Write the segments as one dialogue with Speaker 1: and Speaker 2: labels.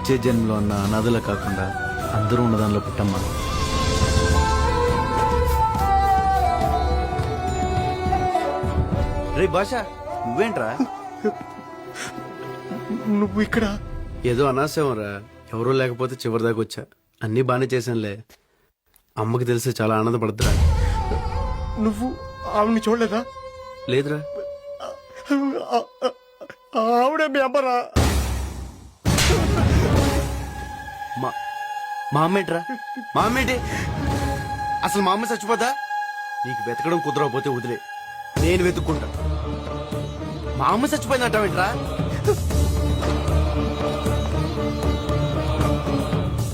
Speaker 1: వచ్చే జన్మలో ఉన్న అనాథలా కాకుండా అందరూ ఉన్న దానిలో పుట్టమ్మా. రే భాష, నువ్వేంట్రా?
Speaker 2: నువ్వు ఇక్కడ?
Speaker 3: ఏదో అనాశంరా, ఎవరూ లేకపోతే చివరి దాకా వచ్చా. అన్నీ బాగానే చేశానులే. అమ్మకి తెలిసి చాలా ఆనందపడతారా.
Speaker 2: నువ్వు ఆవిడని చూడలేదా?
Speaker 3: లేదురా.
Speaker 2: ఆవిడే మీ అమ్మరా?
Speaker 3: మా అమ్మ ఏంట్రా? మా అమ్మ ఏంటి? అసలు మా అమ్మ చచ్చిపోతా? నీకు వెతకడం కుదరకపోతే వదిలే, నేను వెతుక్కుంటా. మా అమ్మ చచ్చిపోయిందంటావేంట్రా?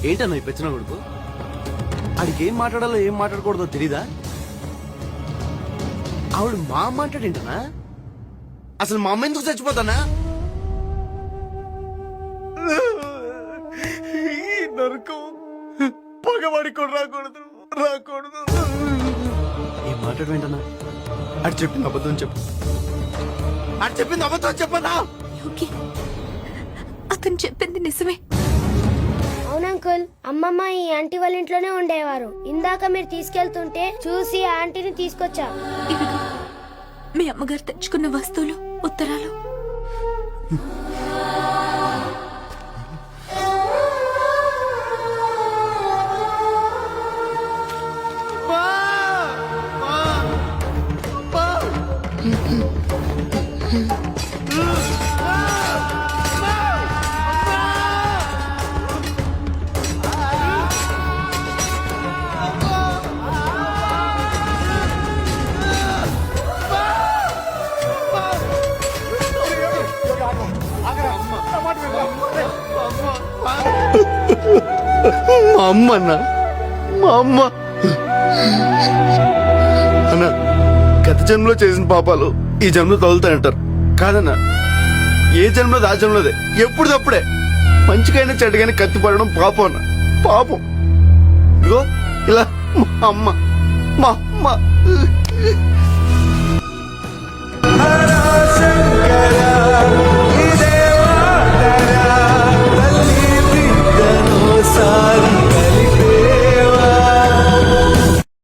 Speaker 3: ఏంటన్నా ఈ పెచ్చిన కొడుకు? ఆడికి ఏం మాట్లాడాలో ఏం మాట్లాడకూడదో తెలీదా? ఆవిడ మా అమ్మ అంటాడేంటనా? అసలు మా అమ్మ ఎందుకు చచ్చిపోతానా?
Speaker 2: ఈ నరకం పగవాడి కూడా రాకూడదు, రాకూడదు.
Speaker 3: ఏం మాట్లాడమేంటన్నా? అటు చెప్పింది అబద్ధం చెప్పు. అటు చెప్పింది అబద్ధం చెప్పనా?
Speaker 4: యోగి, అతను చెప్పింది నిజమే.
Speaker 5: అవును అంకుల్, అమ్మమ్మ ఈ ఆంటీ వాళ్ళ ఇంట్లోనే ఉండేవారు. ఇందాక మీరు తీసుకెళ్తుంటే చూసి ఆ ఆంటీని తీసుకొచ్చా.
Speaker 4: ఇదిగో మీ అమ్మగారు తెచ్చుకున్న వస్తువులు, ఉత్తరాలు.
Speaker 3: మా అమ్మ అన్నా, మా అమ్మ అన్నా, గత జన్మలో చేసిన పాపాలు ఈ జన్మలో తగులుతాయంటారు. కాదన్నా, ఏ జన్మలో ఆ జన్మలోదే. ఎప్పుడు తప్పుడే. మంచికైనా చెడ్డగానే కత్తి పడడం పాపం అన్న, పాపం. ఇదిగో ఇలా మా అమ్మ, మా అమ్మ